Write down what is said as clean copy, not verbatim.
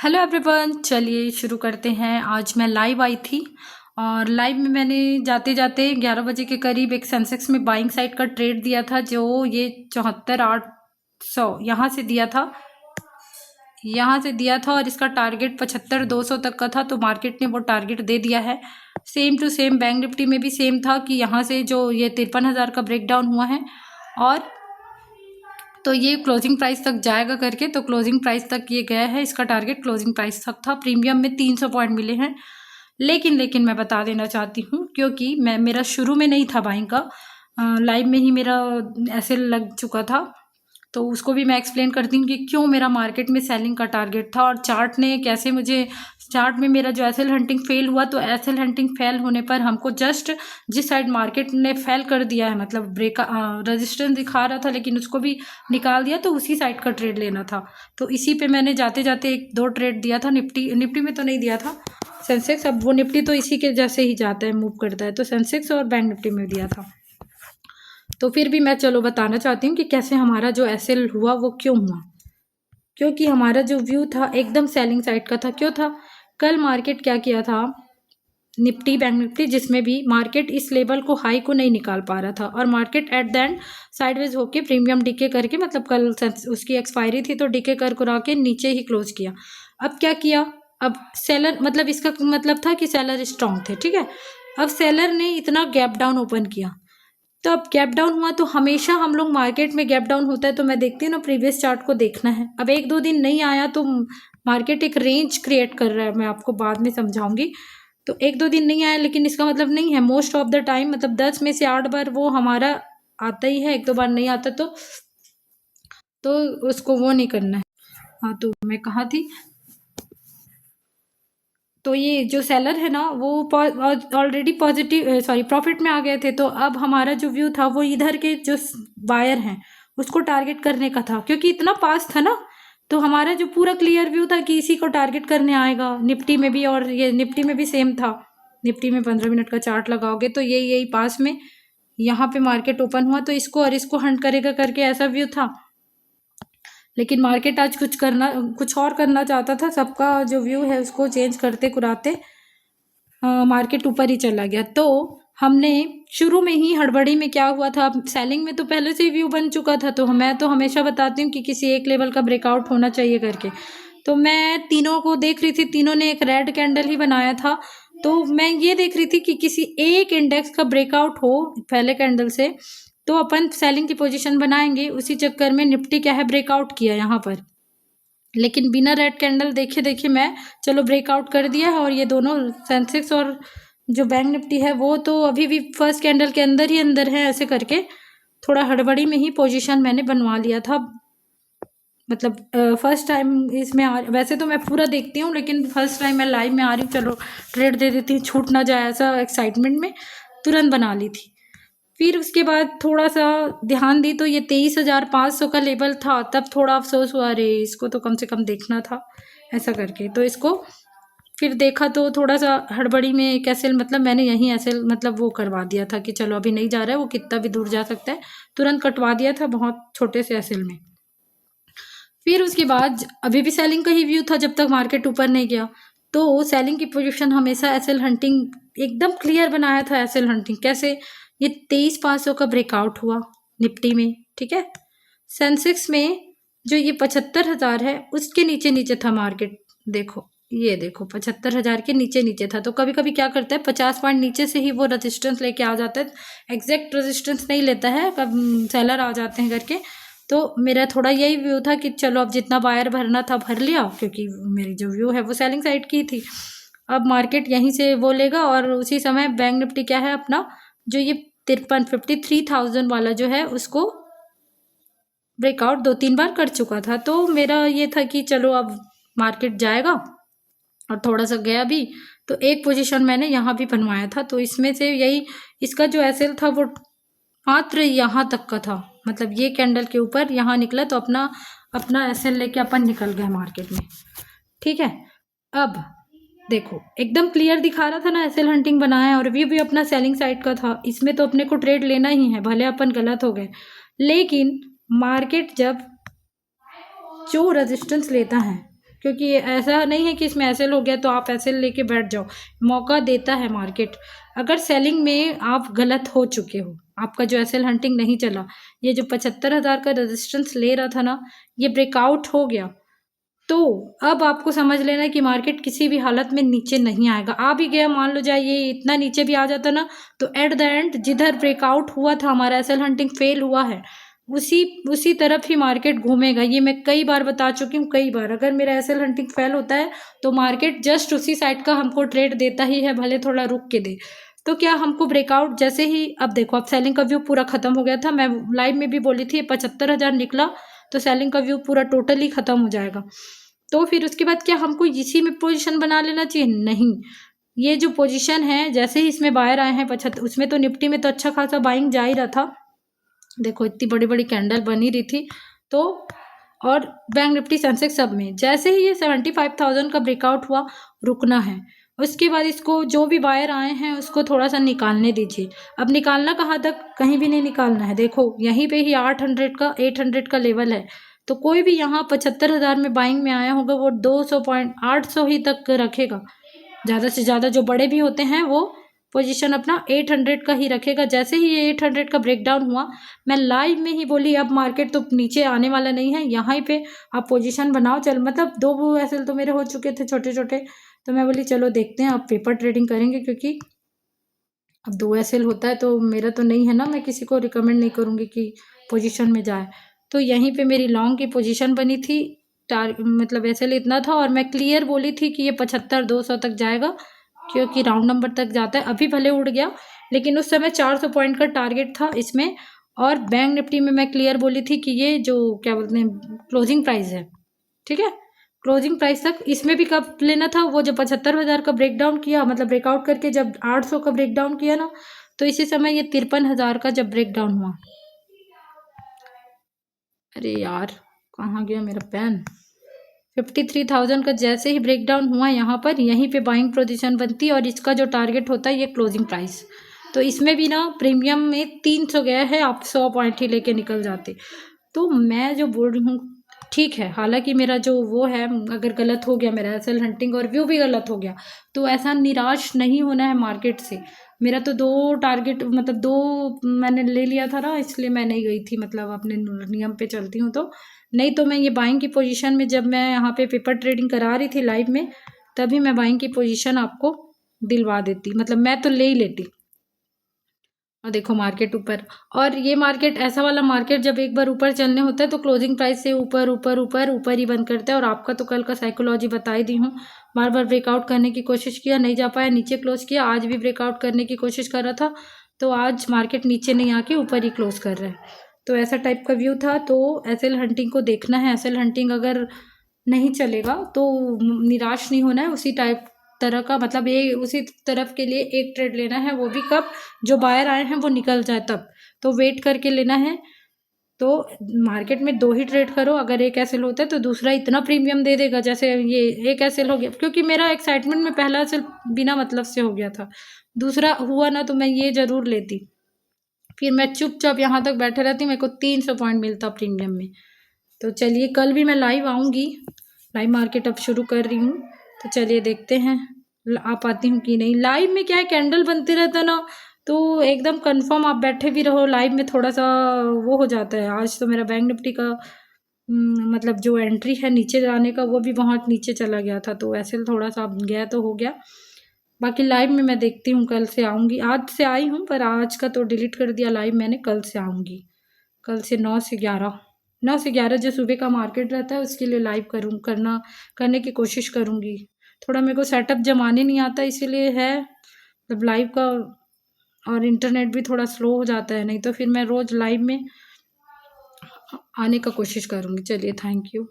Hello everyone, चलिए शुरू करते हैं। आज मैं लाइव आई थी और लाइव में मैंने जाते जाते 11 बजे के करीब एक सेंसेक्स में बाइंग साइड का ट्रेड दिया था, जो ये 74,800 यहाँ से दिया था और इसका टारगेट 75,200 तक का था। तो मार्केट ने वो टारगेट दे दिया है। Same to same bank Nifty में भी सेम था कि यहाँ से जो ये 53,000 का ब्रेकडाउन हुआ है और तो ये क्लोजिंग प्राइस तक जाएगा करके, तो क्लोजिंग प्राइस तक ये गया है। इसका टारगेट क्लोजिंग प्राइस तक था। प्रीमियम में 300 पॉइंट मिले हैं। लेकिन मैं बता देना चाहती हूँ, क्योंकि मेरा शुरू में नहीं था बाइंग का, लाइव में ही मेरा ऐसे लग चुका था। तो उसको भी मैं एक्सप्लेन करती हूँ कि क्यों मेरा मार्केट में सेलिंग का टारगेट था और चार्ट ने कैसे मुझे, चार्ट में मेरा जो एसएल हंटिंग फेल हुआ। तो एसएल हंटिंग फेल होने पर हमको जस्ट जिस साइड मार्केट ने फेल कर दिया है, मतलब रेजिस्टेंस दिखा रहा था लेकिन उसको भी निकाल दिया, तो उसी साइड का ट्रेड लेना था। तो इसी पे मैंने जाते जाते 1-2 ट्रेड दिया था। निफ्टी में तो नहीं दिया था, सेंसेक्स। अब वो निफ्टी तो इसी के जैसे ही जाता है, मूव करता है, तो सेंसेक्स और बैंक निफ्टी में दिया था। तो फिर भी मैं चलो बताना चाहती हूँ कि कैसे हमारा जो एसएल हुआ वो क्यों हुआ। क्योंकि हमारा जो व्यू था एकदम सेलिंग साइड का था। क्यों था? कल मार्केट क्या किया था, निफ्टी बैंक निफ्टी, जिसमें भी मार्केट इस लेवल को, हाई को नहीं निकाल पा रहा था और market at the end sideways होके प्रीमियम डीके करके, मतलब कल उसकी एक्सपायरी थी तो डीके कर कुरा के नीचे ही क्लोज किया। अब क्या किया, अब सेलर, मतलब इसका मतलब था कि सेलर स्ट्रांग थे, ठीक है। अब सेलर ने इतना गैप डाउन ओपन किया, तो अब गैप डाउन हुआ। तो हमेशा हम लोग मार्केट में गैप डाउन होता है तो मैं देखती हूँ ना, प्रीवियस चार्ट को देखना है। अब 1-2 दिन नहीं आया तो मार्केट एक रेंज क्रिएट कर रहा है, मैं आपको बाद में समझाऊंगी। तो 1-2 दिन नहीं आया, लेकिन इसका मतलब नहीं है मोस्ट ऑफ द टाइम, मतलब 10 में से 8 बार वो हमारा आता ही है। 1-2 बार नहीं आता तो उसको वो नहीं करना है। हाँ, तो मैं कहाँ थी। तो ये जो सेलर है ना, वो ऑलरेडी प्रॉफिट में आ गए थे। तो अब हमारा जो व्यू था वो इधर के जो बायर हैं उसको टारगेट करने का था, क्योंकि इतना पास था ना। तो हमारा जो पूरा क्लियर व्यू था कि इसी को टारगेट करने आएगा। निफ्टी में भी, और ये निफ्टी में भी सेम था। निफ्टी में 15 मिनट का चार्ट लगाओगे तो यही पास में यहाँ पे मार्केट ओपन हुआ, तो इसको और इसको हंट करेगा करके ऐसा व्यू था। लेकिन मार्केट आज कुछ और करना चाहता था। सबका जो व्यू है उसको चेंज करते कुराते मार्केट ऊपर ही चला गया। तो हमने शुरू में ही हड़बड़ी में क्या हुआ था, सेलिंग में तो पहले से ही व्यू बन चुका था। तो मैं तो हमेशा बताती हूँ कि किसी एक लेवल का ब्रेकआउट होना चाहिए करके। तो मैं तीनों को देख रही थी, तीनों ने एक रेड कैंडल ही बनाया था। तो मैं ये देख रही थी कि किसी एक इंडेक्स का ब्रेकआउट हो पहले कैंडल से, तो अपन सेलिंग की पोजीशन बनाएंगे। उसी चक्कर में निफ्टी क्या है, ब्रेकआउट किया यहाँ पर, लेकिन बिना रेड कैंडल देखे मैं चलो ब्रेकआउट कर दिया है। और ये दोनों सेंसेक्स और जो बैंक निफ्टी है वो तो अभी भी फर्स्ट कैंडल के अंदर ही अंदर है। ऐसे करके थोड़ा हड़बड़ी में ही पोजीशन मैंने बनवा लिया था। मतलब फर्स्ट टाइम इसमें वैसे तो मैं पूरा देखती हूँ, लेकिन फर्स्ट टाइम मैं लाइव में आ रही हूँ, चलो ट्रेड दे देती हूँ, छूट ना जाए, ऐसा एक्साइटमेंट में तुरंत बना ली थी। फिर उसके बाद थोड़ा सा ध्यान दी तो ये 23,500 का लेवल था। तब थोड़ा अफसोस हुआ, अरे इसको तो कम से कम देखना था, ऐसा करके। तो इसको फिर देखा तो थोड़ा सा हड़बड़ी में एक एसएल, मतलब मैंने यहीं एसएल मतलब वो करवा दिया था कि चलो अभी नहीं जा रहा है, वो कितना भी दूर जा सकता है, तुरंत कटवा दिया था बहुत छोटे से एसएल में। फिर उसके बाद अभी भी सेलिंग का ही व्यू था जब तक मार्केट ऊपर नहीं गया। तो सेलिंग की पोजीशन हमेशा एसएल हंटिंग एकदम क्लियर बनाया था। एसएल हंटिंग कैसे, ये 23,500 का ब्रेकआउट हुआ निफ्टी में, ठीक है। सेंसेक्स में जो ये 75,000 है उसके नीचे नीचे था मार्केट। देखो, ये देखो 75,000 के नीचे नीचे था। तो कभी कभी क्या करता है, 50 पॉइंट नीचे से ही वो रेजिस्टेंस लेके आ जाता है। एग्जैक्ट रेजिस्टेंस नहीं लेता है, कब सेलर आ जाते हैं करके। तो मेरा थोड़ा यही व्यू था कि चलो अब जितना बायर भरना था भर लिया, क्योंकि मेरी जो व्यू है वो सेलिंग साइड की थी। अब मार्केट यहीं से वो लेगा। और उसी समय बैंक निफ्टी क्या है अपना, जो ये 53,000 वाला जो है उसको ब्रेकआउट 2-3 बार कर चुका था। तो मेरा ये था कि चलो अब मार्केट जाएगा, और थोड़ा सा गया भी। तो एक पोजीशन मैंने यहाँ भी बनवाया था। तो इसमें से यही, इसका जो एसएल था वो मात्र यहाँ तक का था, मतलब ये कैंडल के ऊपर यहाँ निकला। तो अपना एसएल लेके अपन निकल गए मार्केट में, ठीक है। अब देखो एकदम क्लियर दिखा रहा था ना, एसएल हंटिंग बनाया और भी अपना सेलिंग साइड का था। इसमें तो अपने को ट्रेड लेना ही है, भले अपन गलत हो गए। लेकिन मार्केट जब जो रेजिस्टेंस लेता है क्योंकि ये ऐसा नहीं है कि इसमें एसएल हो गया तो आप एसएल लेके बैठ जाओ, मौका देता है मार्केट। अगर सेलिंग में आप गलत हो चुके हो, आपका जो एसएल हंटिंग नहीं चला, ये जो 75,000 का रेजिस्टेंस ले रहा था ना, ये ब्रेकआउट हो गया, तो अब आपको समझ लेना कि मार्केट किसी भी हालत में नीचे नहीं आएगा। आ भी गया, मान लो जाए ये इतना नीचे भी आ जाता ना, तो एट द एंड जिधर ब्रेकआउट हुआ था, हमारा एसएल हंटिंग फेल हुआ है, उसी तरफ ही मार्केट घूमेगा। ये मैं कई बार बता चुकी हूँ, कई बार। अगर मेरा एसएल हंटिंग फेल होता है तो मार्केट जस्ट उसी साइड का हमको ट्रेड देता ही है, भले थोड़ा रुक के दे। तो क्या हमको ब्रेकआउट जैसे ही, अब देखो अब सेलिंग का व्यू पूरा खत्म हो गया था, मैं लाइव में भी बोली थी 75,000 निकला तो सेलिंग का व्यू पूरा टोटली खत्म हो जाएगा। तो फिर उसके बाद क्या हमको इसी में पोजीशन बना लेना चाहिए? नहीं, ये जो पोजीशन है, जैसे ही इसमें बायर आए हैं 75, उसमें तो निफ्टी में तो अच्छा खासा बाइंग जा ही रहा था, देखो इतनी बड़ी बड़ी कैंडल बनी रही थी। तो और बैंक निफ्टी सेंसेक्स सब में जैसे ही ये 75,000 का ब्रेकआउट हुआ, रुकना है। उसके बाद इसको जो भी बायर आए हैं उसको थोड़ा सा निकालने दीजिए। अब निकालना कहाँ तक? कहीं भी नहीं निकालना है। देखो यहीं पे ही 800 का लेवल है, तो कोई भी यहाँ 75,000 में बाइंग में आया होगा वो 800 ही तक रखेगा। ज़्यादा से ज़्यादा जो बड़े भी होते हैं वो पोजीशन अपना 800 का ही रखेगा। जैसे ही ये 800 का ब्रेकडाउन हुआ, मैं लाइव में ही बोली अब मार्केट तो नीचे आने वाला नहीं है, यहाँ पे आप पोजीशन बनाओ। चल मतलब 2 एसएल तो मेरे हो चुके थे छोटे छोटे, तो मैं बोली चलो देखते हैं अब पेपर ट्रेडिंग करेंगे, क्योंकि अब 2 एसएल होता है तो मेरा तो नहीं है ना, मैं किसी को रिकमेंड नहीं करूँगी कि पोजीशन में जाए। तो यहीं पे मेरी लॉन्ग की पोजीशन बनी थी, मतलब एसएल इतना था, और मैं क्लियर बोली थी कि ये 75-200 तक जाएगा, क्योंकि राउंड नंबर तक जाता है। अभी भले उड़ गया, लेकिन उस समय 400 पॉइंट का टारगेट था इसमें। और बैंक निफ्टी में मैं क्लियर बोली थी कि ये जो क्या बोलते हैं क्लोजिंग प्राइस है, ठीक है, क्लोजिंग प्राइस तक इसमें भी कब लेना था, वो जब 75,000 का ब्रेकडाउन किया, मतलब ब्रेकआउट करके जब 800 का ब्रेकडाउन किया ना, तो इसी समय ये 53,000 का जब ब्रेकडाउन हुआ, अरे यार कहाँ गया मेरा पेन, 53,000 का जैसे ही ब्रेकडाउन हुआ यहाँ पर, यहीं पे बाइंग पोजीशन बनती है, और इसका जो टारगेट होता है ये क्लोजिंग प्राइस। तो इसमें भी ना प्रीमियम में 300 गया है, आप 100 पॉइंट ही लेके निकल जाते। तो मैं जो बोल रही हूँ ठीक है, हालांकि मेरा जो वो है, अगर गलत हो गया मेरा एसएल हंटिंग और व्यू भी गलत हो गया, तो ऐसा निराश नहीं होना है मार्केट से। मेरा तो 2 टारगेट, मतलब 2 मैंने ले लिया था ना, इसलिए मैं नहीं गई थी, मतलब अपने नियम पे चलती हूँ। तो नहीं तो मैं ये बाइंग की पोजीशन में, जब मैं यहाँ पे पेपर ट्रेडिंग करा रही थी लाइव में, तभी मैं बाइंग की पोजीशन आपको दिलवा देती, मतलब मैं तो ले ही लेती। और देखो मार्केट ऊपर, और ये मार्केट ऐसा वाला मार्केट जब एक बार ऊपर चलने होता है तो क्लोजिंग प्राइस से ऊपर ऊपर ऊपर ऊपर ही बंद करता है। और आपका तो कल का साइकोलॉजी बता ही दी हूँ, बार बार ब्रेकआउट करने की कोशिश किया, नहीं जा पाया, नीचे क्लोज किया। आज भी ब्रेकआउट करने की कोशिश कर रहा था, तो आज मार्केट नीचे नहीं आके ऊपर ही क्लोज कर रहा है। तो ऐसा टाइप का व्यू था। तो एसएल हंटिंग को देखना है, एसएल हंटिंग अगर नहीं चलेगा तो निराश नहीं होना है। उसी टाइप तरह का, मतलब ये उसी तरफ के लिए एक ट्रेड लेना है, वो भी कब, जो बायर आए हैं वो निकल जाए तब, तो वेट करके लेना है। तो मार्केट में 2 ही ट्रेड करो, अगर एक एसएल होता है तो दूसरा इतना प्रीमियम दे देगा, जैसे ये एक एसएल हो गया, क्योंकि मेरा एक्साइटमेंट में पहला एसएल बिना मतलब से हो गया था, दूसरा हुआ ना तो मैं ये जरूर लेती, फिर मैं चुपचाप यहाँ तक बैठे रहती, मेरे को 300 पॉइंट मिलता प्रीमियम में। तो चलिए कल भी मैं लाइव आऊँगी, लाइव मार्केट अब शुरू कर रही हूँ, तो चलिए देखते हैं आ पाती हूँ कि नहीं। लाइव में क्या है, कैंडल बनते रहता ना, तो एकदम कंफर्म आप बैठे भी रहो, लाइव में थोड़ा सा वो हो जाता है। आज तो मेरा बैंक निफ्टी का मतलब जो एंट्री है नीचे जाने का, वो भी बहुत नीचे चला गया था, तो ऐसे थोड़ा सा गया तो हो गया। बाकी लाइव में मैं देखती हूँ, कल से आऊँगी, आज से आई हूँ पर आज का तो डिलीट कर दिया लाइव मैंने, कल से आऊँगी, कल से 9 से 11 जो सुबह का मार्केट रहता है उसके लिए लाइव करने की कोशिश करूँगी। थोड़ा मेरे को सेटअप जमाने नहीं आता, इसीलिए है मतलब लाइव का, और इंटरनेट भी थोड़ा स्लो हो जाता है, नहीं तो फिर मैं रोज़ लाइव में आने का कोशिश करूँगी। चलिए थैंक यू।